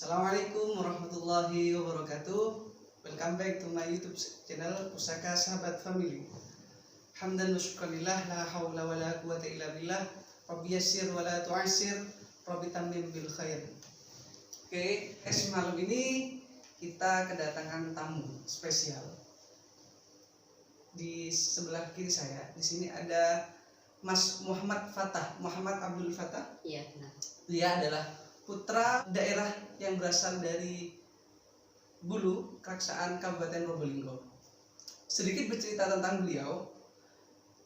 Assalamualaikum warahmatullahi wabarakatuh. Welcome back to my YouTube channel Pusaka Sahabat Family. Hamdan wa syukranillah, la haula wa la quwata illa billah. Rabbi yassir wa la tu'assir, Rabbi tammim bil khair. Oke, malam ini kita kedatangan tamu spesial. Di sebelah kiri saya, di sini ada Mas Muhammad Fattah, Muhammad Abdul Fattah. Iya, benar. Dia adalah putra daerah yang berasal dari Bulu, Keraksaan Kabupaten Probolinggo. Sedikit bercerita tentang beliau.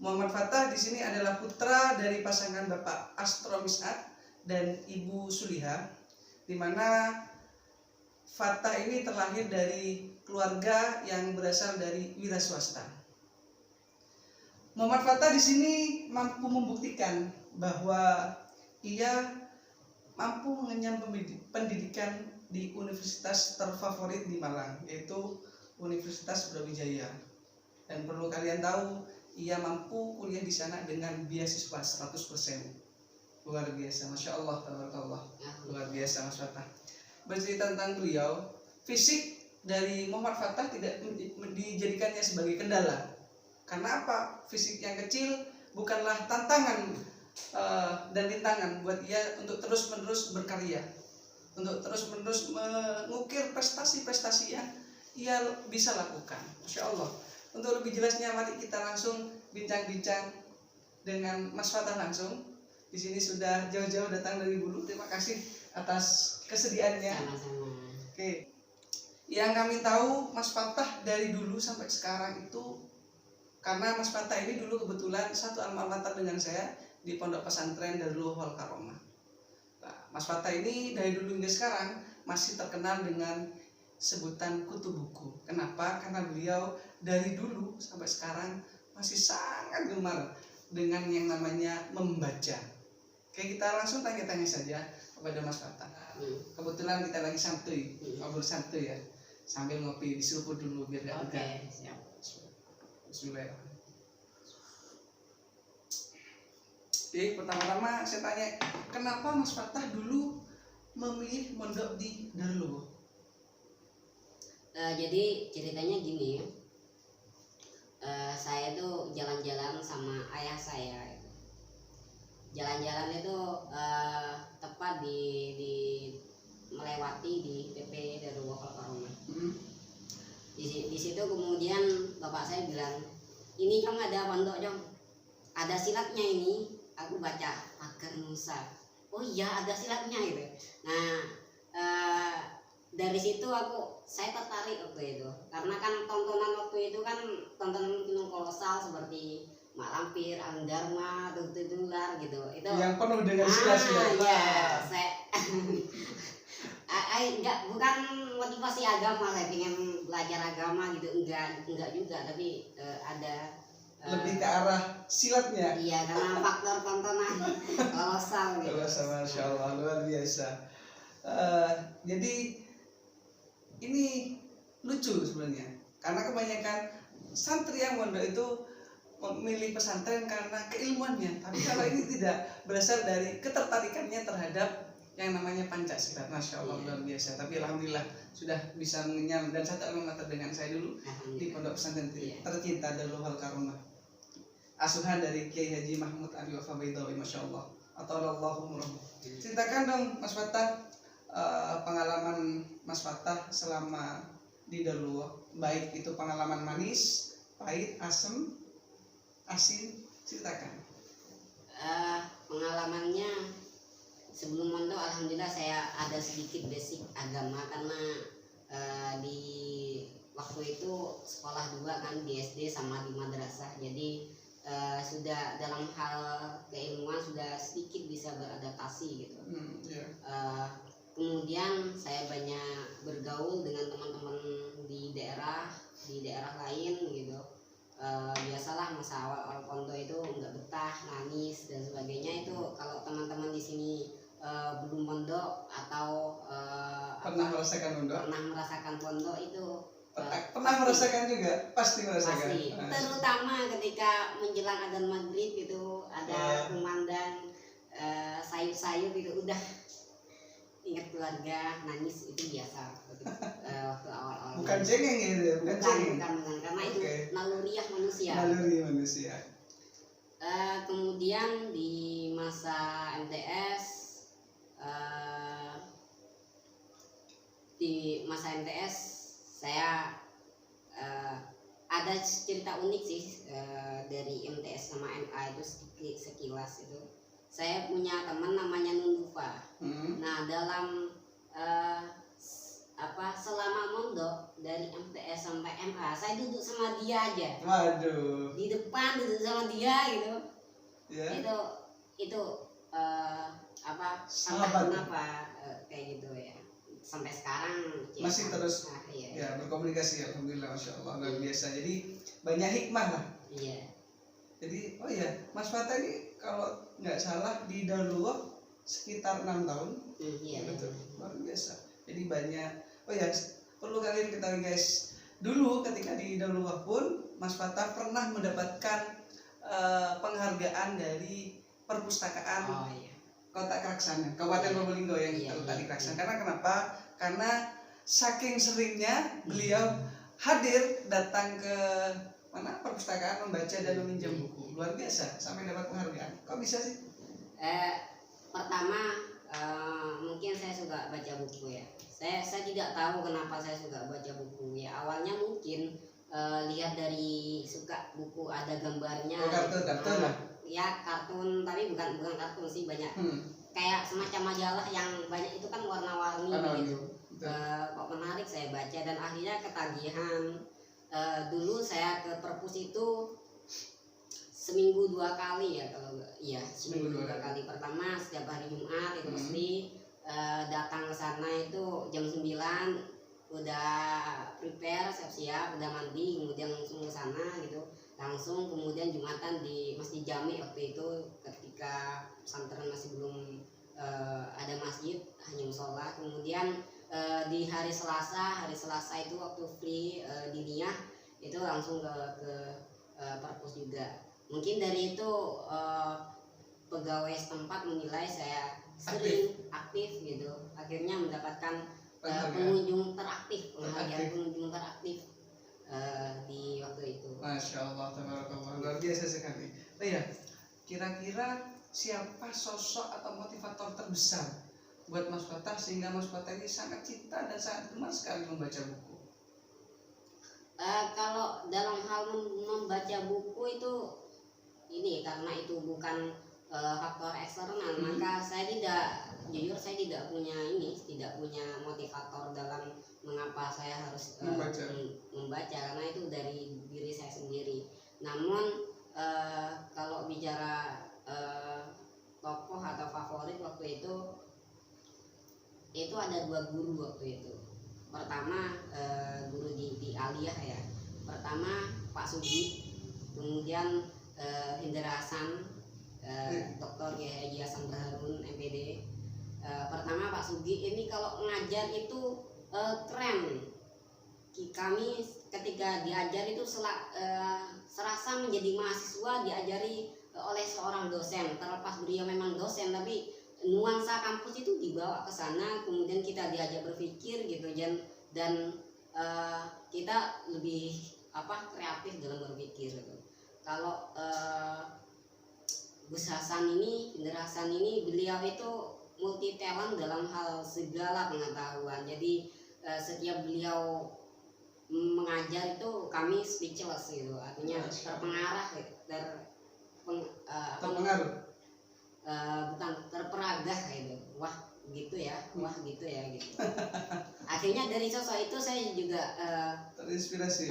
Muhammad Fattah di sini adalah putra dari pasangan Bapak Astro Mis'at dan Ibu Suliha, di mana Fattah ini terlahir dari keluarga yang berasal dari wira swasta. Muhammad Fattah di sini mampu membuktikan bahwa ia mampu mengenyam pendidikan di universitas terfavorit di Malang, yaitu Universitas Brawijaya. Dan perlu kalian tahu, ia mampu kuliah di sana dengan beasiswa 100%. Luar biasa, Masya Allah, tabarakallah. Luar biasa Mas Fattah. Bercerita tentang beliau, fisik dari Muhammad Fattah tidak dijadikannya sebagai kendala. Karena apa? Fisik yang kecil bukanlah tantangan dan rintangan buat ia untuk terus-menerus berkarya, untuk terus-menerus mengukir prestasi-prestasi yang ia bisa lakukan. Masya Allah. Untuk lebih jelasnya, mari kita langsung bincang-bincang dengan Mas Fattah langsung. Di sini sudah jauh-jauh datang dari Bulu. Terima kasih atas kesediaannya. Sama-sama. Oke. Yang kami tahu Mas Fattah dari dulu sampai sekarang itu, karena Mas Fattah ini dulu kebetulan satu alma mater dengan saya di Pondok Pesantren Darul Wal Karomah. Nah, Mas Fattah ini dari dulu hingga sekarang masih terkenal dengan sebutan kutu buku. Kenapa? Karena beliau dari dulu sampai sekarang masih sangat gemar dengan yang namanya membaca. Oke, kita langsung tanya-tanya saja kepada Mas Fattah. Kebetulan kita lagi santuy, ngobrol santuy ya, sambil ngopi, diseruput dulu biar gak tegang. Oke, siap. Bismillahirrahmanirrahim. Oke, pertama-tama saya tanya, kenapa Mas Fattah dulu memilih mondok di Darul? Jadi ceritanya gini, saya tuh jalan-jalan sama ayah saya. Jalan-jalan itu tepat di melewati di PP Darul Wal Karomah. Di situ kemudian bapak saya bilang, ini Jong ada pondok Jong, ada silatnya ini. Aku baca Agar Nusa. Oh iya, ada silatnya gitu. Nah, dari situ saya tertarik waktu itu, karena kan tontonan waktu itu kan tontonan film kolosal seperti Mak Lampir, Anggarma, Tutular gitu. Itu yang penuh dengan silat-silat. Ya, saya bukan motivasi agama, saya pengen belajar agama gitu, enggak juga, tapi ada lebih ke arah silatnya. Iya, karena faktor tontonan kolosal gitu. Kolosal, Masya Allah, luar biasa. Jadi ini lucu sebenarnya, karena kebanyakan santri yang mondok itu memilih pesantren karena keilmuannya, tapi kalau ini tidak, berasal dari ketertarikannya terhadap yang namanya Pancasila. Masya Allah, luar biasa. Tapi alhamdulillah sudah bisa mengenyam, dan satu alma mater dengan saya dulu di Pondok Pesantren tercinta Darul Wal Karomah, asuhan dari Kiai Haji Mahmud Ali Wafa Baidawi, Masya Allah. Atallahumma. Ceritakan dong Mas Fattah, pengalaman Mas Fattah selama di Darul, baik itu pengalaman manis, pahit, asem, asin, ceritakan. Pengalamannya sebelum mondok, alhamdulillah saya ada sedikit basic agama, karena di waktu itu sekolah dua kan, di SD sama di madrasah. Jadi sudah dalam hal keilmuan sudah sedikit bisa beradaptasi gitu. Kemudian saya banyak bergaul dengan teman-teman di daerah lain gitu. Biasalah masa awal pondok itu nggak betah, nangis dan sebagainya. Itu kalau teman-teman di sini belum mondok atau pernah merasakan pondok itu pernah merasakan juga, pasti merasakan. Pasti. Terutama ketika menjelang adzan maghrib itu ada kumandang sayup-sayup itu, udah ingat keluarga, nangis itu biasa waktu awal-awal. Bukan cengeng gitu ya, bukan cengeng. Bukan, karena itu naluriah manusia. Naluri manusia. Kemudian di masa MTS, saya ada cerita unik sih dari MTS sama MA itu sekilas itu. Saya punya teman namanya Nundufa. Nah, dalam selama mondok dari MTS sampai MA, saya duduk sama dia aja. Waduh. Di depan duduk sama dia gitu. Ya. Itu Sahabat. kenapa kayak gitu ya. Sampai sekarang Masih terus iya. ya berkomunikasi, alhamdulillah, masya Allah, luar biasa. Jadi banyak hikmah lah. Iya. Jadi oh ya, Mas Fatah ini kalau nggak salah di Darullah sekitar 6 tahun. Iya. Betul, luar biasa. Jadi banyak. Oh ya, perlu kalian ketahui guys, dulu ketika di Darullah pun Mas Fatah pernah mendapatkan penghargaan dari perpustakaan Kota Kraksana, Kabupaten Probolinggo yang terletak di Kraksana. Karena kenapa? Karena saking seringnya beliau hadir datang ke perpustakaan, membaca dan meminjam buku. Luar biasa sampai dapat penghargaan. Kok bisa sih? Pertama mungkin saya suka baca buku ya. Saya tidak tahu kenapa saya suka baca buku ya. Awalnya mungkin lihat dari suka buku ada gambarnya. Kartun lah. Ya kartun, tapi bukan kartun sih, banyak kayak semacam majalah yang banyak itu kan warna-warni gitu. Kok menarik, saya baca dan akhirnya ketagihan. Dulu saya ke perpus itu seminggu 2 kali ya, kalau seminggu 2 kali. Pertama setiap hari Jumat itu mesti datang ke sana itu jam 9, udah prepare, siap-siap, udah mandi, kemudian langsung ke sana gitu. Langsung kemudian Jumatan di Masjid Jami waktu itu, ketika pesantren masih belum ada masjid, hanya musola. Kemudian di hari Selasa itu waktu free diniyah itu langsung ke perpus juga. Mungkin dari itu pegawai setempat menilai saya sering aktif gitu, akhirnya mendapatkan pengunjung teraktif, penghargaan pengunjung teraktif di waktu itu. Masya Allah, tabarakallah, luar biasa sekali. Oh ya, kira-kira siapa sosok atau motivator terbesar buat Mas Fatah sehingga Mas Fatah ini sangat cinta dan sangat gemar sekali membaca buku? Kalau dalam hal membaca buku itu ini, karena itu bukan faktor eksternal, maka saya jujur tidak punya motivator dalam mengapa saya harus membaca, karena itu dari diri saya sendiri. Namun kalau bicara tokoh atau favorit waktu itu ada 2 guru waktu itu. Pertama guru di Aliyah ya. Pertama Pak Sugi, kemudian Indra Hasan, Dr. Haji Hasan Baharun MPD. Pertama Pak Sugi ini kalau ngajar itu keren. Kami ketika diajar itu serasa menjadi mahasiswa diajari oleh seorang dosen. Terlepas beliau memang dosen, tapi nuansa kampus itu dibawa ke sana, kemudian kita diajak berpikir gitu, dan kita lebih kreatif dalam berpikir gitu. Kalau Gus Hasan ini, Indra Hasan ini, beliau itu multi talent dalam hal segala pengetahuan. Jadi setiap beliau mengajar itu kami speechless gitu, artinya terpengaruh, bukan terperagah gitu. Wah gitu ya gitu. Akhirnya dari sosok itu saya juga terinspirasi,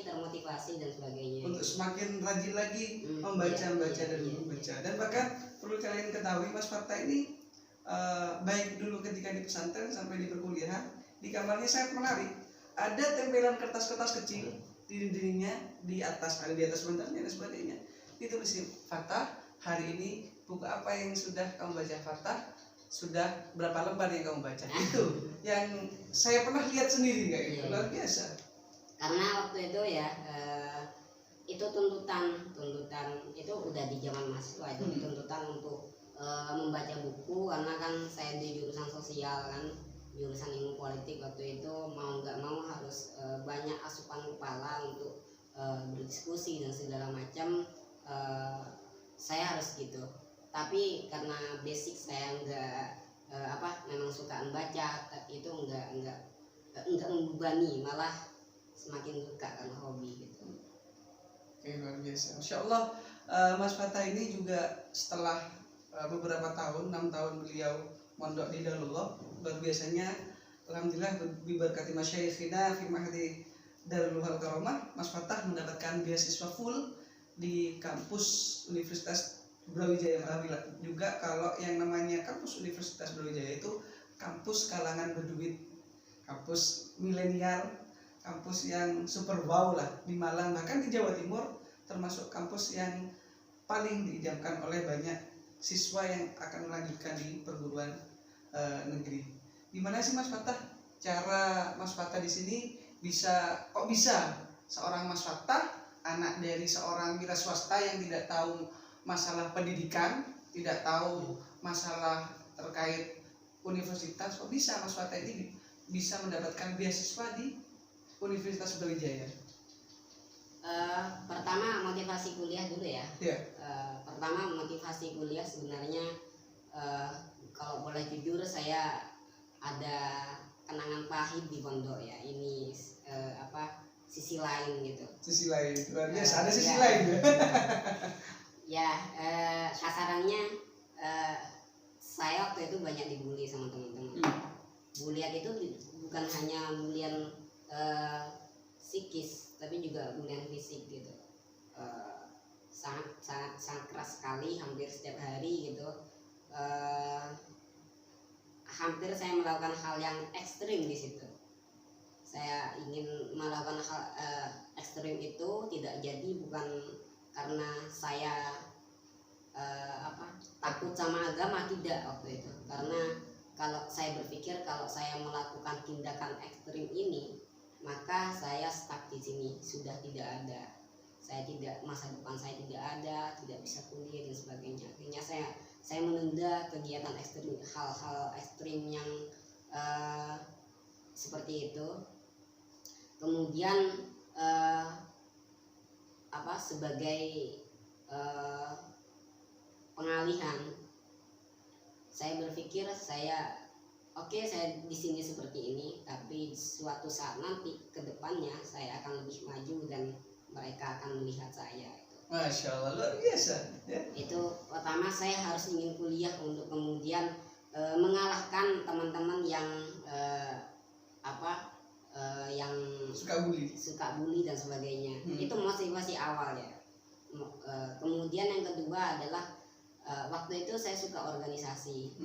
termotivasi dan sebagainya. Untuk semakin rajin lagi membaca dan membaca. Dan bahkan perlu kalian ketahui, Mas Fatah ini baik dulu ketika di pesantren sampai di perkuliahan, di kamarnya sangat menarik. Ada tempelan kertas-kertas kecil di dindingnya, di atas bentarnya dan sebagainya. Ditulisin, Fatah, hari ini buku apa yang sudah kamu baca? Fatah, sudah berapa lembar yang kamu baca? Itu yang saya pernah lihat sendiri kayak gitu. Luar biasa. Karena waktu itu ya itu tuntutan itu udah di zaman mahasiswa itu tuntutan untuk membaca buku, karena kan saya di jurusan sosial kan, jurusan ilmu politik. Waktu itu mau nggak mau harus banyak asupan kepala untuk berdiskusi dan segala macam. Saya harus gitu, tapi karena basic saya nggak memang suka membaca, tapi itu nggak membebani, malah semakin suka karena hobi gitu. Oke, luar biasa. Masya Allah, Mas Fatah ini juga setelah beberapa tahun, 6 tahun beliau mondok di Darullah, luar biasanya alhamdulillah diberkati masyayikhina fi mahdi Darul Karamah, Mas Fatah mendapatkan beasiswa full di kampus Universitas Brawijaya. Alhamdulillah juga kalau yang namanya kampus Universitas Brawijaya itu kampus kalangan berduit, kampus milenial, kampus yang super wow lah di Malang, bahkan di Jawa Timur, termasuk kampus yang paling diidamkan oleh banyak siswa yang akan melanjutkan di perguruan negeri. Gimana sih Mas Fatah cara Mas Fatah di sini kok bisa seorang Mas Fatah, anak dari seorang wira swasta yang tidak tahu masalah pendidikan, tidak tahu masalah terkait universitas, kok bisa Mas Fatah ini bisa mendapatkan beasiswa di Universitas Brawijaya? Pertama motivasi kuliah dulu ya. Yeah. Pertama motivasi kuliah sebenarnya, kalau boleh jujur saya ada kenangan pahit di pondok ya. Ini sisi lain gitu. Sisi lain, luar biasa. Ada sisi ya, lain ya. Ya, kasarannya saya waktu itu banyak dibully sama teman-teman. Bulian itu bukan hanya bulian psikis, tapi juga bulian fisik gitu. Sangat keras sekali, hampir setiap hari gitu. Hampir saya melakukan hal yang ekstrim di situ. Saya ingin melakukan hal ekstrim itu tidak jadi bukan karena saya takut sama agama, tidak waktu itu. Karena kalau saya berpikir kalau saya melakukan tindakan ekstrim ini, maka saya stuck di sini, sudah tidak ada. Masa depan saya tidak ada, tidak bisa kuliah dan sebagainya. Akhirnya saya menunda kegiatan ekstrim, hal-hal ekstrim yang seperti itu. Kemudian sebagai pengalihan, saya berpikir saya di sini seperti ini, tapi suatu saat nanti ke depannya saya akan lebih maju dan mereka akan melihat saya. Masya Allah, luar biasa ya. Itu pertama, saya harus ingin kuliah untuk kemudian mengalahkan teman-teman yang yang suka bully dan sebagainya. Itu motivasi awal ya. Kemudian yang kedua adalah waktu itu saya suka organisasi.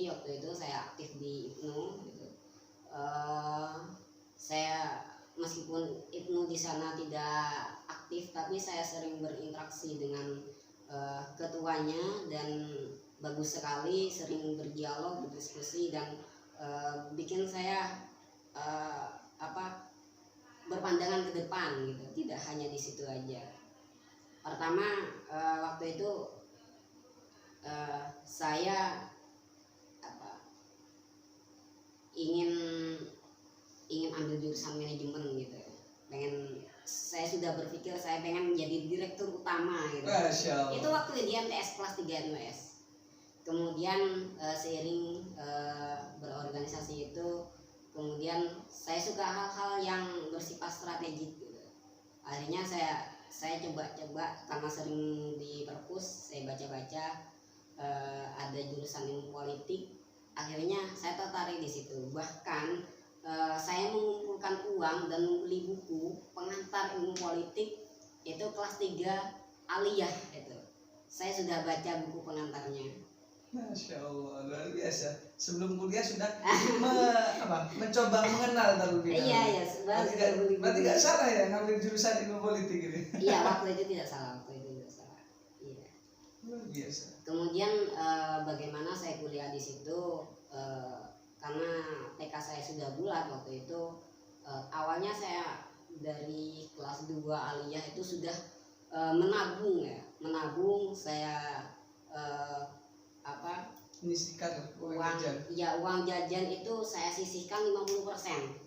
Waktu itu saya aktif di IPNU gitu. Saya meskipun IPNU di sana tidak aktif, tapi saya sering berinteraksi dengan ketuanya dan bagus sekali, sering berdialog, berdiskusi, dan bikin saya berpandangan ke depan gitu, tidak hanya di situ aja. Pertama, waktu itu saya ingin ambil jurusan manajemen gitu. Saya sudah berpikir saya pengen menjadi direktur utama gitu. Itu waktu di MTS kelas 3 MTS. Kemudian seiring berorganisasi itu, kemudian saya suka hal-hal yang bersifat strategik gitu. Akhirnya saya coba karena sering di perpus, saya baca-baca ada jurusan ilmu politik. Akhirnya saya tertarik di situ. Bahkan saya mengumpulkan uang dan membeli buku pengantar ilmu politik itu kelas 3 aliyah itu. Saya sudah baca buku pengantarnya. Masya Allah, luar biasa. Sebelum kuliah sudah mencoba mengenal terlebih dahulu. Iya, berarti nggak salah ya ngambil jurusan ilmu politik ini. Iya, waktu itu tidak salah. Iya. Luar biasa. Kemudian bagaimana saya kuliah di situ? Karena TK saya sudah bulat waktu itu. Awalnya saya dari kelas 2 aliyah itu sudah menabung. Saya apa menyisihkan uang uang jajan. ya uang jajan itu saya sisihkan 50%.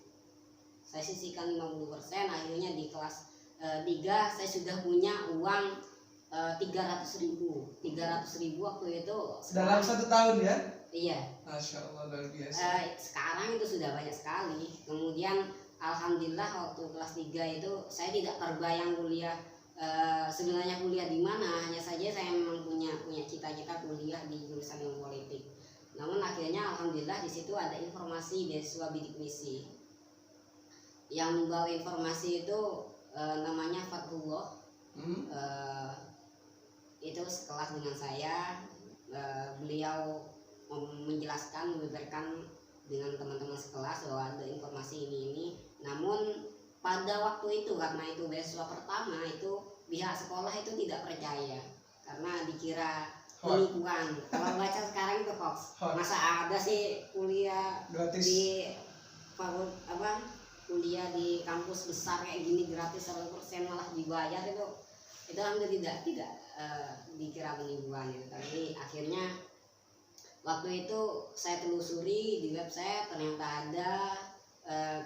Saya sisihkan 50%, akhirnya di kelas 3 saya sudah punya uang 300.000 waktu itu. Dalam 1 tahun ya? Iya. Masya Allah, luar biasa. Sekarang itu sudah banyak sekali. Kemudian alhamdulillah waktu kelas 3 itu saya tidak terbayang kuliah, sebenarnya kuliah di mana, hanya saja saya memang punya cita-cita kuliah di jurusan ilmu politik. Namun akhirnya alhamdulillah di situ ada informasi beasiswa bidik misi. Yang membawa informasi itu namanya Fatullah. Itu sekelas dengan saya. Beliau menjelaskan, membeberkan dengan teman-teman sekelas bahwa ada informasi ini. Namun pada waktu itu karena itu beasiswa pertama, itu pihak sekolah itu tidak percaya karena dikira penipuan. Kalau baca sekarang itu hoax. Masa ada sih kuliah gratis di kuliah di kampus besar kayak gini gratis 100% malah dibayar, itu hampir tidak dikira penipuan itu. Tapi akhirnya waktu itu saya telusuri di website, ternyata ada.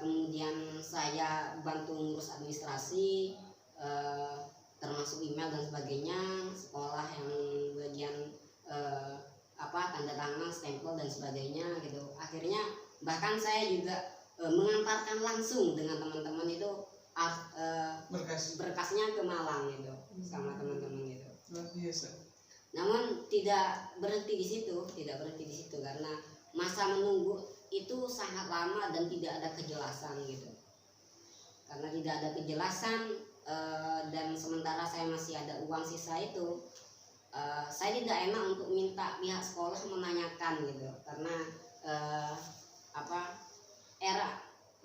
Kemudian saya bantu ngurus administrasi, termasuk email dan sebagainya, sekolah yang bagian tanda tangan, stempel dan sebagainya gitu. Akhirnya bahkan saya juga mengantarkan langsung dengan teman-teman itu berkasnya ke Malang gitu sama teman-teman itu. Luar biasa. Namun tidak berhenti di situ karena masa menunggu itu sangat lama dan tidak ada kejelasan gitu. Karena tidak ada kejelasan dan sementara saya masih ada uang sisa itu, saya tidak enak untuk minta pihak sekolah menanyakan gitu, karena era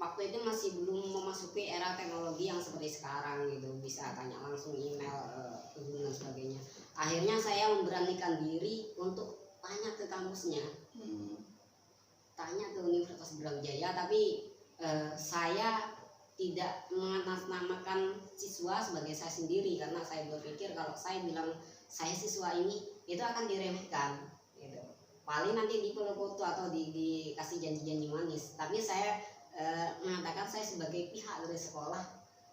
waktu itu masih belum memasuki era teknologi yang seperti sekarang gitu, bisa tanya langsung email, dan sebagainya. Akhirnya saya memberanikan diri untuk tanya ke kampusnya, tanya ke Universitas Brawijaya, tapi saya tidak mengatasnamakan siswa sebagai saya sendiri karena saya berpikir kalau saya bilang saya siswa ini itu akan diremehkan gitu. Paling nanti dipoto atau dikasih janji-janji manis. Tapi saya mengatakan saya sebagai pihak dari sekolah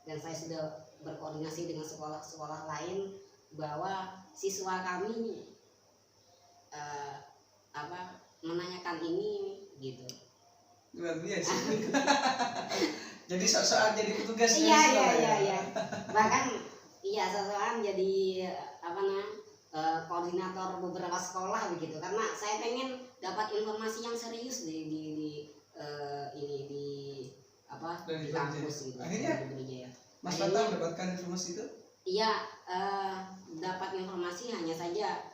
dan saya sudah berkoordinasi dengan sekolah-sekolah lain bahwa siswa kami menanyakan ini gitu. Luar biasa. Jadi sok-sokan jadi petugas. Iya. Bahkan sok-sokan jadi koordinator beberapa sekolah begitu, karena saya pengen dapat informasi yang serius di kampus gitu. Akhirnya Mas Fatah mendapatkan informasi itu? Iya, dapat informasi, hanya saja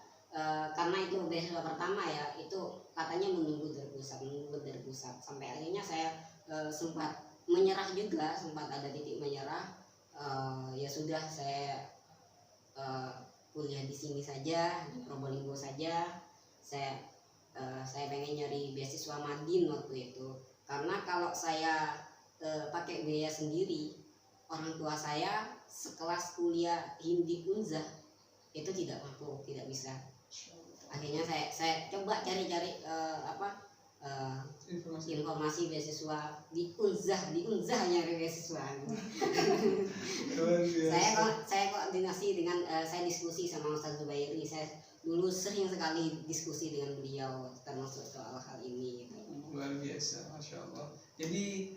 karena itu beasiswa pertama ya, itu katanya menunggu dari pusat sampai akhirnya saya sempat menyerah juga, sempat ada titik menyerah. Ya sudah, saya kuliah di sini saja, di Probolinggo saja. Saya pengen nyari beasiswa Madin waktu itu, karena kalau saya pakai biaya sendiri, orang tua saya sekelas kuliah Hindi Unzah itu tidak mampu, tidak bisa. Akhirnya saya coba cari-cari informasi beasiswa di Unzah nyari beasiswa. Saya koordinasi dengan saya diskusi sama Ustaz Zubairi. Saya dulu sering sekali diskusi dengan beliau termasuk soal hal ini gitu. Luar biasa, Masya Allah. Jadi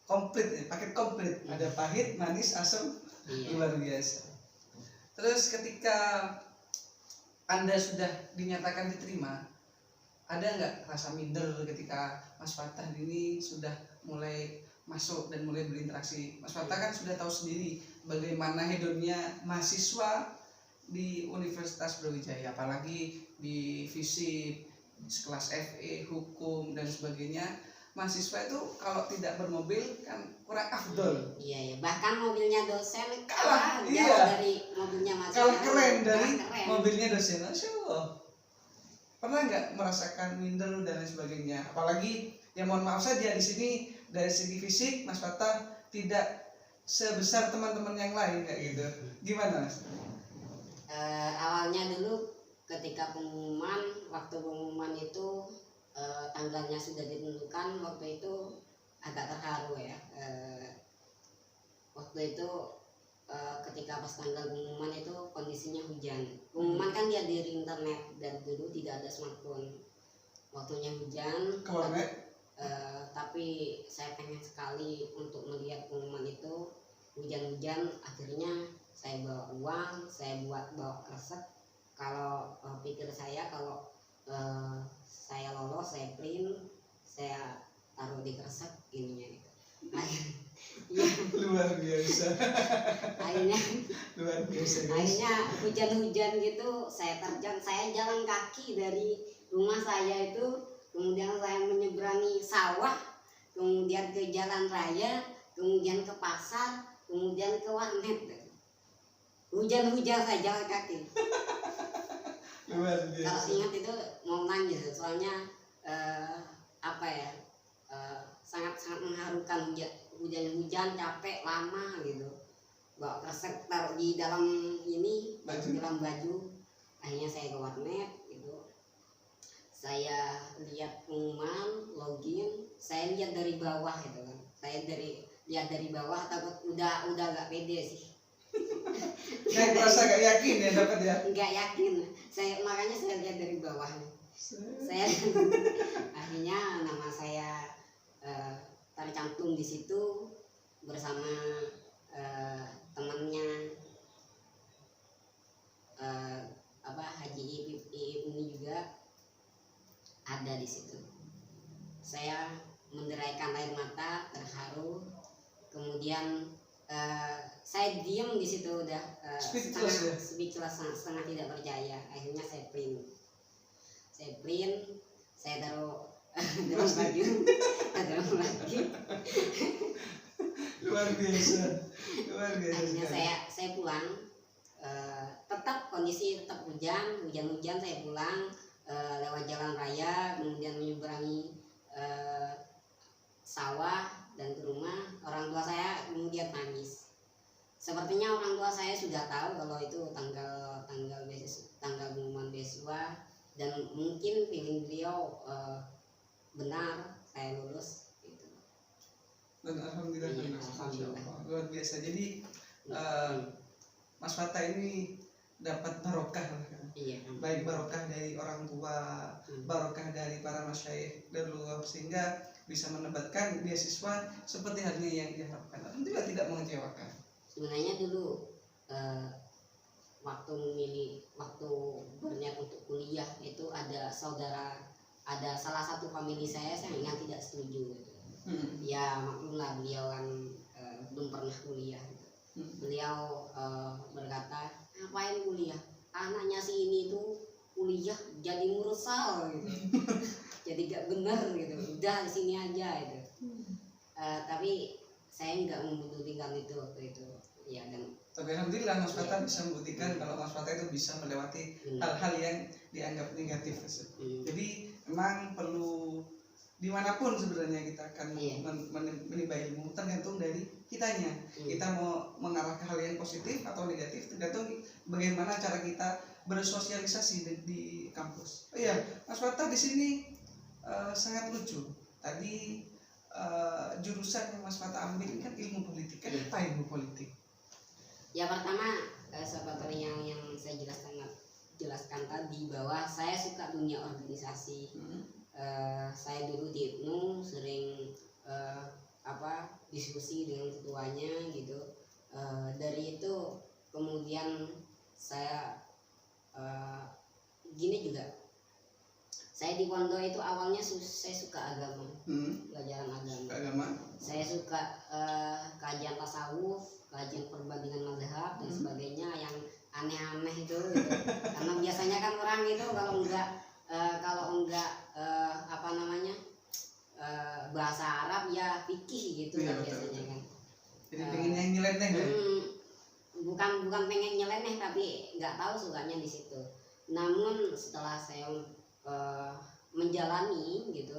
komplit, paket komplit, ada pahit, manis, asam. Iya. Luar biasa. Terus ketika Anda sudah dinyatakan diterima, ada nggak rasa minder ketika Mas Fatah ini sudah mulai masuk dan mulai berinteraksi? Mas Fatah kan sudah tahu sendiri bagaimana hedonnya mahasiswa di Universitas Brawijaya, apalagi di FISIP, sekelas FE, hukum dan sebagainya. Mahasiswa itu kalau tidak bermobil kan kurang afdol. Iya, bahkan mobilnya dosen kalah dari mobilnya mahasiswa. Kalah keren dari mobilnya dosen. Masya Allah. Pernah nggak merasakan minder dan lain sebagainya? Apalagi ya mohon maaf saja di sini dari segi fisik Mas Fatah tidak sebesar teman-teman yang lain kayak gitu. Gimana Mas? Awalnya dulu ketika pengumuman, waktu pengumuman itu tanggalnya sudah ditentukan, waktu itu agak terharu ya. Waktu itu ketika pas tanggal pengumuman itu kondisinya hujan. Pengumuman kan dia di internet dan dulu tidak ada smartphone. Waktunya hujan. Ke warnet. Tapi saya pengen sekali untuk melihat pengumuman itu. Hujan-hujan, akhirnya saya bawa uang, saya bawa kresek. Kalau pikir saya kalau saya lolos, saya print, saya taruh di kresek ininya gitu. Ya, Luar biasa. akhirnya Luar biasa guys. akhirnya hujan-hujan gitu, saya terjang, saya jalan kaki dari rumah saya itu, kemudian saya menyeberangi sawah, kemudian ke jalan raya, kemudian ke pasar, kemudian ke warnet. Hujan-hujan saya jalan kaki. Luar Kalau biasa. ingat itu mau nangis, soalnya apa ya, sangat-sangat mengharukan. Hujan-hujan capek lama gitu, bawa kresek taruh di dalam ini, Baju. di dalam baju. Akhirnya saya ke warnet gitu, saya lihat pengumuman, login, saya lihat dari bawah gitu kan, saya lihat dari bawah, takut udah gak pede sih. Saya merasa gak yakin ya dapat ya. Nggak yakin, makanya saya lihat dari bawah. Saya akhirnya nama saya tercantum di situ bersama temannya Haji Ipip ini juga ada di situ. Saya menderaikan air mata, terharu, kemudian saya diam di situ udah speechless, setengah tidak percaya. Akhirnya saya print, saya taruh dalam baju, taruh lagi. Luar biasa. Akhirnya sekali. saya pulang. Tetap kondisi tetap hujan saya pulang lewat jalan raya, kemudian menyeberangi sawah dan ke rumah. Orang tua saya kemudian nangis. Sepertinya orang tua saya sudah tahu kalau itu tanggal pengumuman beasiswa, dan mungkin feeling beliau benar saya lulus gitu. Dan alhamdulillah, Iya, Masya alhamdulillah. Allah. Luar biasa. Jadi Mas Fata ini dapat barokah lah kan? Iya. Baik barokah dari orang tua, barokah dari para masyayikh darullah, sehingga bisa mendapatkan beasiswa seperti halnya yang diharapkan. Alhamdulillah tidak mengecewakan. Sebenarnya dulu waktu berniat untuk kuliah itu ada salah satu famili saya yang tidak setuju gitu. Ya maklumlah, beliau kan belum pernah kuliah gitu. Beliau berkata, ngapain kuliah, anaknya si ini tuh kuliah jadi mursal gitu. Jadi gak bener gitu, udah di sini aja gitu. Tapi saya nggak membuktikan itu waktu itu ya. Dan tapi alhamdulillah Mas Fata bisa membuktikan kalau Mas Fata itu bisa melewati hal-hal yang dianggap negatif. Jadi memang perlu dimanapun sebenarnya kita akan menimba ilmu, tergantung dari kitanya. Kita mau mengarah ke hal yang positif atau negatif, tergantung bagaimana cara kita bersosialisasi di kampus. Oh iya, Mas Fata di sini sangat lucu. Tadi jurusan yang Mas Fata ambil ini kan ilmu politik. Kenapa ilmu politik? Ya pertama seperti yang saya jelaskan tadi, bahwa saya suka dunia organisasi. Saya dulu di IPNU sering diskusi dengan ketuanya gitu. Dari itu kemudian saya gini juga. Saya di pondok itu awalnya saya suka agama, pelajaran agama. Saya suka kajian tasawuf, kajian perbandingan mazhab dan sebagainya yang aneh-aneh itu gitu. Karena biasanya kan orang itu kalau enggak bahasa Arab ya fikih gitu kan biasanya kan. Jadi pengen yang nyeleneh kan? Bukan pengen nyeleneh, tapi nggak tahu sukanya di situ. Namun setelah saya menjalani gitu,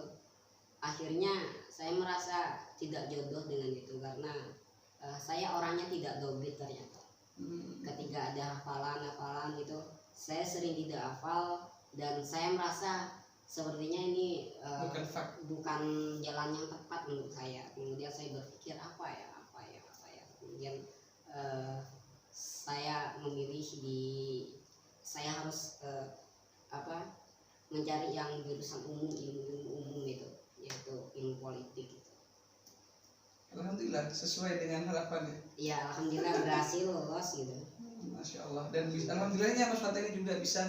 akhirnya saya merasa tidak jodoh dengan itu, karena saya orangnya tidak dobit ternyata. Ketika ada hafalan itu saya sering tidak hafal dan saya merasa sepertinya ini bukan jalan yang tepat untuk saya. Kemudian saya berpikir apa ya. Kemudian saya memilih saya harus mencari yang jurusan ilmu umum itu, yaitu ilmu politik. Alhamdulillah sesuai dengan harapannya. Ya, alhamdulillah berhasil lolos gitu. Masya Allah. Dan alhamdulillahnya Mas Fatah ini juga bisa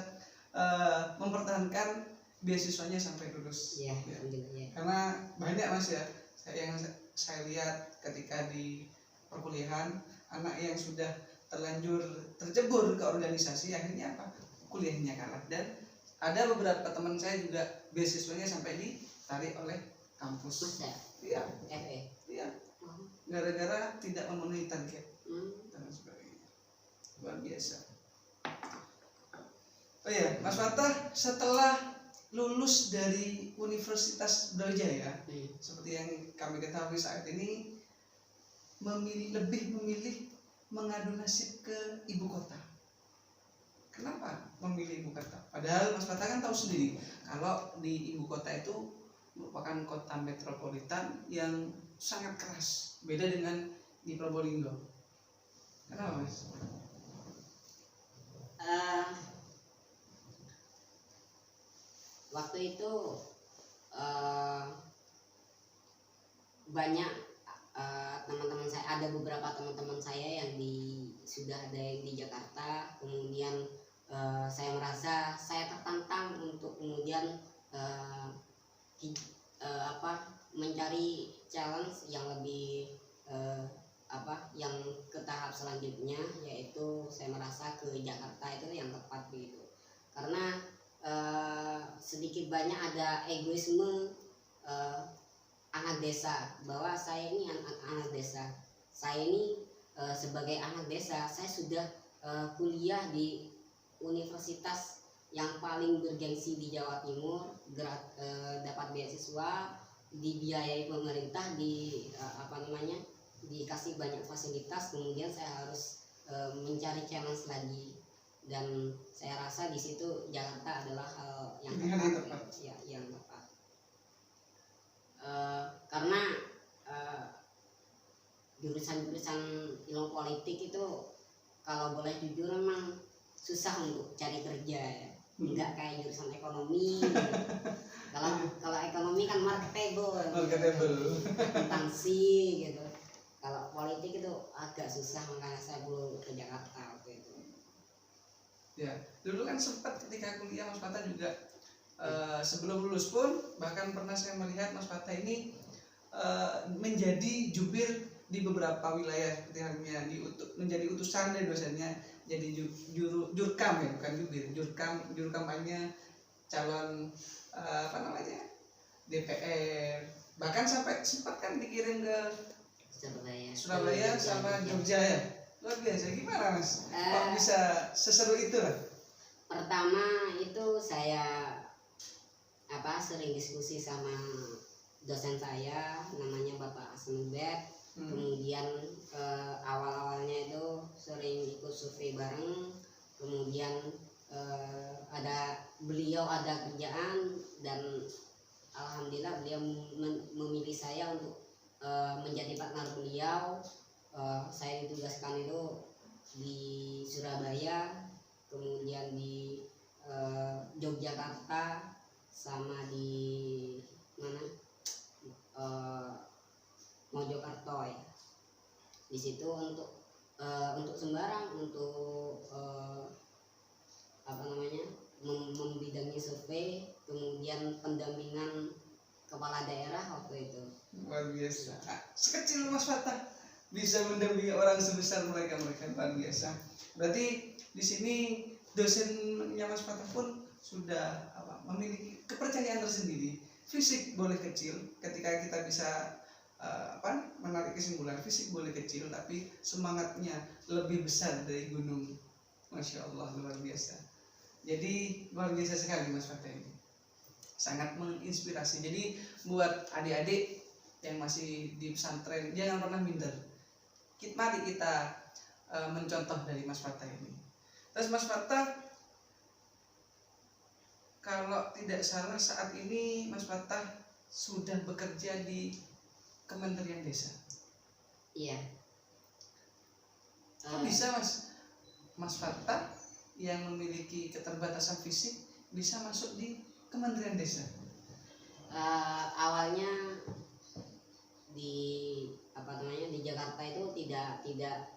mempertahankan beasiswanya sampai lulus. Ya, alhamdulillah. Ya. Karena banyak Mas ya, yang saya lihat ketika di perkuliahan anak yang sudah terlanjur tercebur ke organisasi, akhirnya apa? Kuliahnya kalah. Dan ada beberapa teman saya juga beasiswanya sampai ditarik oleh kampus. Masa? Iya. FE. Iya. Gara-gara tidak memenuhi target dan sebagainya. Luar biasa. Oh ya, Mas Fatah setelah lulus dari Universitas Brawijaya, seperti yang kami ketahui saat ini, lebih memilih mengadu nasib ke ibu kota. Kenapa memilih ibu kota? Padahal Mas Fatah kan tahu sendiri kalau di ibu kota itu merupakan kota metropolitan yang sangat keras, beda dengan di Probolinggo. Kenapa Mas? Waktu itu banyak teman-teman saya, ada beberapa teman-teman saya yang sudah ada yang di Jakarta. Kemudian saya merasa saya tertantang untuk kemudian mencari challenge yang lebih yang ke tahap selanjutnya, yaitu saya merasa ke Jakarta itu yang tepat begitu. Karena sedikit banyak ada egoisme anak desa, bahwa saya ini anak desa. Saya ini sebagai anak desa, saya sudah kuliah di universitas yang paling bergengsi di Jawa Timur, dapat beasiswa, dibiayai pemerintah, dikasih banyak fasilitas. Kemudian saya harus mencari challenge lagi, dan saya rasa di situ Jakarta adalah hal yang tepat. Ya, yang tepat. Karena jurusan-jurusan ilmu politik itu kalau boleh jujur memang susah untuk cari kerja ya. Enggak kayak jurusan ekonomi gitu. Kalau ekonomi kan marketable, akuntansi gitu. Kalau politik itu agak susah, makanya saya belum ke Jakarta waktu itu. Ya, dulu kan sempat ketika kuliah Mas Fatah juga sebelum lulus pun bahkan pernah saya melihat Mas Fatah ini menjadi jubir di beberapa wilayah, seperti halnya menjadi utusan dari dosennya, jadi jurkam ya, bukan jubir, juru kampanye calon DPR, bahkan sampai sempat kan dikirim ke Surabaya sama Jogja ya. Luar biasa. Gimana Mas? Kok bisa seseru itu lah? Pertama itu saya sering diskusi sama dosen saya, namanya Bapak Asnubet. Kemudian awal-awalnya itu sering ikut survei bareng. Kemudian beliau ada kerjaan, dan alhamdulillah beliau memilih saya untuk menjadi partner beliau. Saya ditugaskan itu di Surabaya, kemudian di Yogyakarta, sama di Mojokerto ya. Di situ untuk sembarang untuk membidangi survei, kemudian pendampingan kepala daerah waktu itu. Luar biasa. Sekecil Mas Fatah bisa mendampingi orang sebesar mereka luar biasa. Berarti di sini dosennya Mas Fatah pun sudah memiliki kepercayaan tersendiri. Fisik boleh kecil, ketika kita bisa menarik kesimpulan, fisik boleh kecil tapi semangatnya lebih besar dari gunung. Masya Allah, luar biasa. Jadi luar biasa sekali Mas Fatah ini, sangat menginspirasi. Jadi buat adik-adik yang masih di pesantren, jangan pernah minder. Mari kita mencontoh dari Mas Fatah ini. Terus Mas Fatah kalau tidak salah saat ini Mas Fatah sudah bekerja di Kementerian Desa. Iya. Kok bisa Mas Fatah yang memiliki keterbatasan fisik bisa masuk di Kementerian Desa? Awalnya di apa namanya di Jakarta itu tidak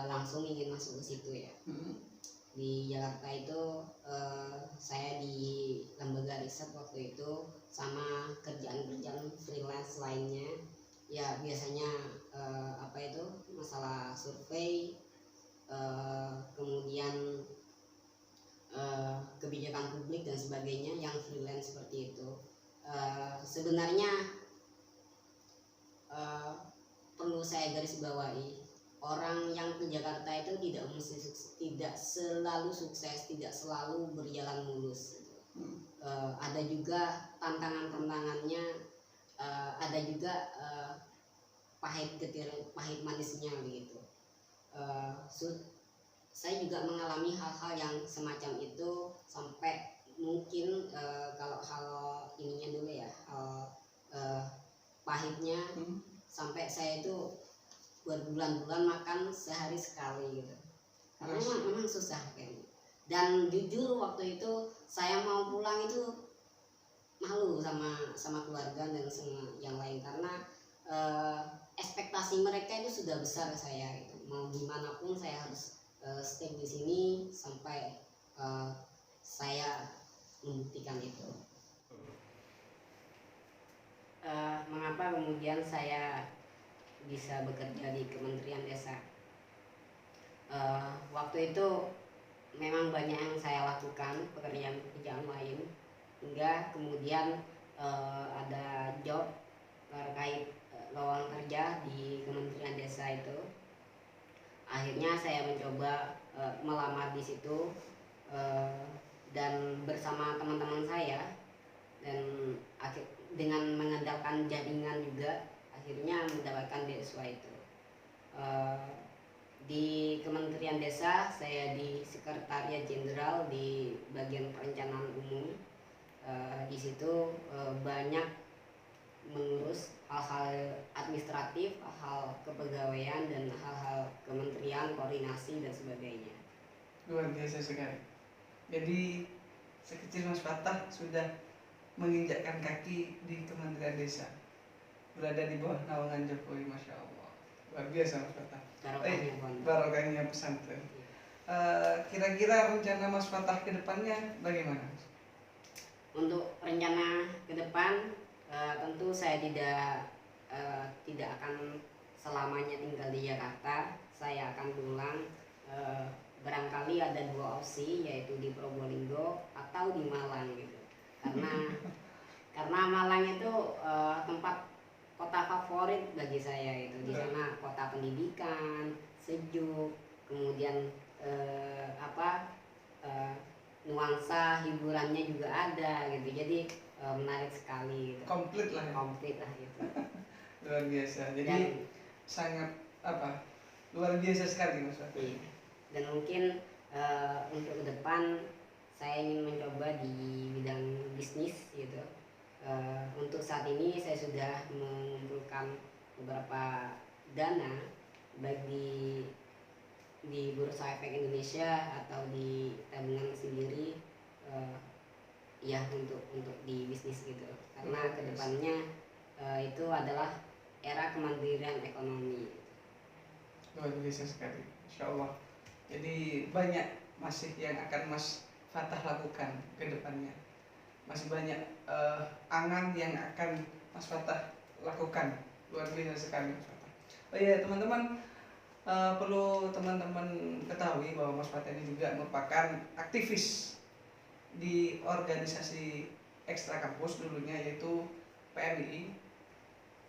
langsung ingin masuk ke situ ya. Di Jakarta itu saya di lembaga riset waktu itu sama kerjaan-kerjaan freelance lainnya ya, biasanya apa itu masalah survei, kemudian kebijakan publik dan sebagainya yang freelance seperti itu. Sebenarnya perlu saya garis bawahi, orang yang ke Jakarta itu tidak selalu sukses, tidak selalu berjalan mulus. Ada juga tantangannya, ada juga pahit manisnya begitu. Saya juga mengalami hal-hal yang semacam itu sampai mungkin kalau hal ininya dulu ya, hal pahitnya sampai saya itu berbulan-bulan makan sehari sekali gitu, karena memang susah kayaknya. Dan jujur waktu itu saya mau pulang itu malu sama keluarga dan sama yang lain, karena ekspektasi mereka itu sudah besar saya itu, mau gimana pun saya harus stay di sini sampai saya membuktikan itu. Mengapa kemudian saya bisa bekerja di Kementerian Desa? Waktu itu memang banyak yang saya lakukan, pekerjaan lain, hingga kemudian ada job terkait lowongan kerja di Kementerian Desa itu. Akhirnya saya mencoba melamar di situ, dan bersama teman-teman saya, dan dengan mengandalkan jaringan juga akhirnya mendapatkan beasiswa itu. Di Kementerian Desa saya di Sekretariat Jenderal di bagian perencanaan umum. Di situ banyak mengurus hal-hal administratif, hal-hal kepegawaian dan hal-hal kementerian, koordinasi dan sebagainya. Luar biasa sekali. Jadi sekecil Mas Fatah sudah menginjakkan kaki di Kementerian Desa, berada di bawah naungan Jokowi, Masya Allah. Luar biasa Mas Fatah. Barokahnya pesantren. Kira-kira rencana Mas Fatah ke depannya bagaimana? Untuk rencana ke depan, tentu saya tidak akan selamanya tinggal di Jakarta. Saya akan pulang. Barangkali ada dua opsi, yaitu di Probolinggo atau di Malang gitu. Karena Malang itu tempat kota favorit bagi saya itu. Di sana kota pendidikan, sejuk, kemudian nuansa hiburannya juga ada gitu. Jadi menarik sekali gitu. Komplit lah gitu. Luar biasa. Jadi sangat luar biasa sekali Mas Fatah. Iya. Dan mungkin untuk ke depan saya ingin mencoba di bidang bisnis gitu. Untuk saat ini saya sudah mengumpulkan beberapa dana, baik di Bursa Efek Indonesia atau di tabungan sendiri, ya untuk di bisnis gitu. Karena kedepannya itu adalah era kemandirian ekonomi. Luar biasa sekali, Insya Allah. Jadi banyak masih yang akan Mas Fatah lakukan ke depannya. Masih banyak angan yang akan Mas Fatah lakukan. Luar biasa sekali Mas Fatah. Oh iya teman-teman, perlu teman-teman ketahui bahwa Mas Fatah ini juga merupakan aktivis di organisasi ekstra kampus dulunya, yaitu PMI,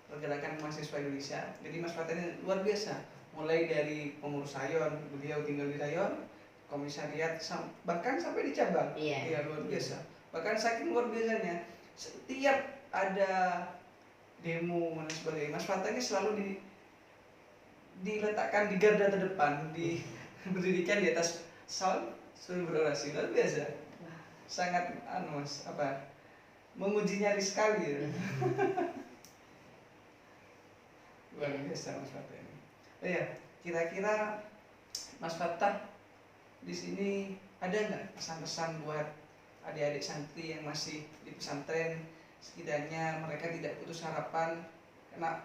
Pergerakan Mahasiswa Indonesia. Jadi Mas Fatah ini luar biasa, mulai dari pengurus Sayon, beliau tinggal di Sayon, komisariat, bahkan sampai di cabang. Iya, luar biasa. Bahkan saking luar biasanya, setiap ada demo dan sebagainya, Mas Fatah ini selalu diletakkan di garda terdepan, berdirikan di atas sound berorasi. Luar biasa. sangat Mas apa menguji nyali sekali ya. Luar biasa Mas Fatah ini. Oh ya, kira-kira Mas Fatah di sini ada nggak pesan-pesan buat adik-adik santri yang masih di pesantren, setidaknya mereka tidak putus harapan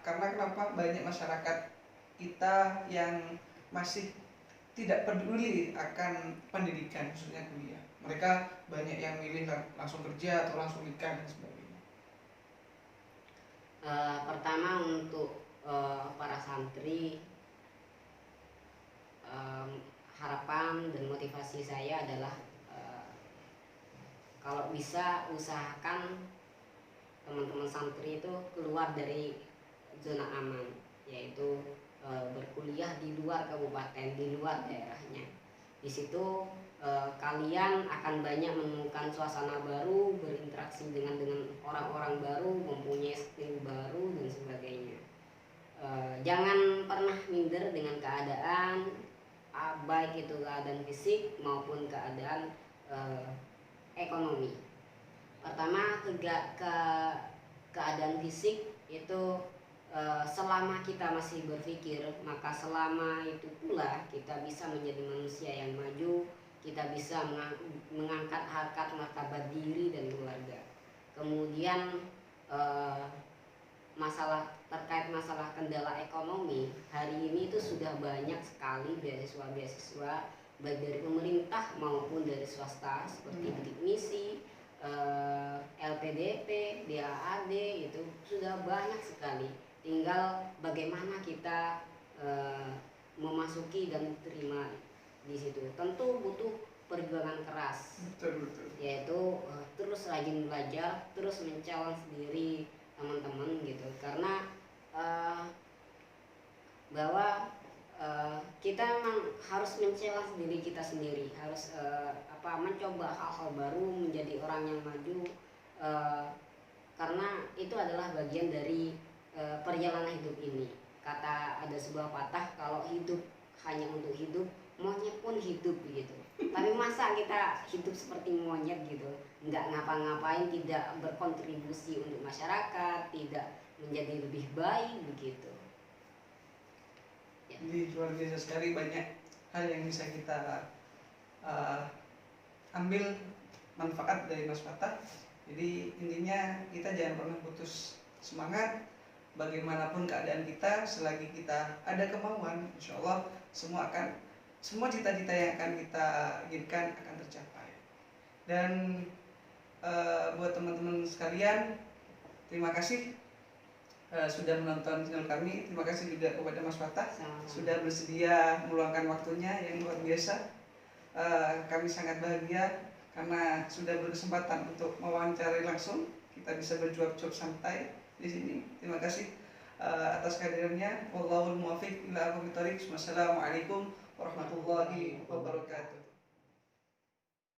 karena kenapa banyak masyarakat kita yang masih tidak peduli akan pendidikan khususnya kuliah. Mereka banyak yang milih langsung kerja atau langsung nikah dan sebagainya. Pertama untuk para santri, harapan dan motivasi saya adalah kalau bisa usahakan teman-teman santri itu keluar dari zona aman, yaitu berkuliah di luar kabupaten, di luar daerahnya. Di situ kalian akan banyak menemukan suasana baru, berinteraksi dengan orang-orang baru, mempunyai skill baru dan sebagainya. Jangan pernah minder dengan keadaan, baik itu keadaan fisik maupun keadaan ekonomi. Pertama, keadaan fisik itu selama kita masih berpikir, maka selama itu pula kita bisa menjadi manusia yang maju, kita bisa mengangkat harkat martabat diri dan keluarga. Kemudian terkait masalah kendala ekonomi, hari ini itu sudah banyak sekali beasiswa baik dari pemerintah maupun dari swasta seperti bidik misi, LPDP, DAAD, itu sudah banyak sekali. Tinggal bagaimana kita memasuki dan diterima di situ. Tentu butuh perjuangan keras. Betul. Yaitu terus rajin belajar, terus men-challenge diri teman-teman gitu. Karena bahwa kita memang harus men-challenge diri kita sendiri, harus mencoba hal-hal baru, menjadi orang yang maju, karena itu adalah bagian dari perjalanan hidup ini. Ada sebuah patah, kalau hidup hanya untuk hidup, monyet pun hidup gitu. Tapi masa kita hidup seperti monyet gitu, nggak ngapa-ngapain, tidak berkontribusi untuk masyarakat, tidak menjadi lebih baik begitu. Jadi luar biasa sekali, banyak hal yang bisa kita ambil manfaat dari Mas Fatah. Jadi intinya kita jangan pernah putus semangat. Bagaimanapun keadaan kita, selagi kita ada kemauan, insya Allah semua cita-cita yang akan kita inginkan akan tercapai. Dan buat teman-teman sekalian, terima kasih sudah menonton channel kami. Terima kasih juga kepada Mas Fatah sudah bersedia meluangkan waktunya yang luar biasa. Kami sangat bahagia karena sudah berkesempatan untuk mewawancarai langsung. Kita bisa berjawab-jawab santai di sini. Terima kasih atas kehadirannya. Wallahul muwaffiq ila aqwamit thoriq. Wassalamualaikum warahmatullahi wabarakatuh.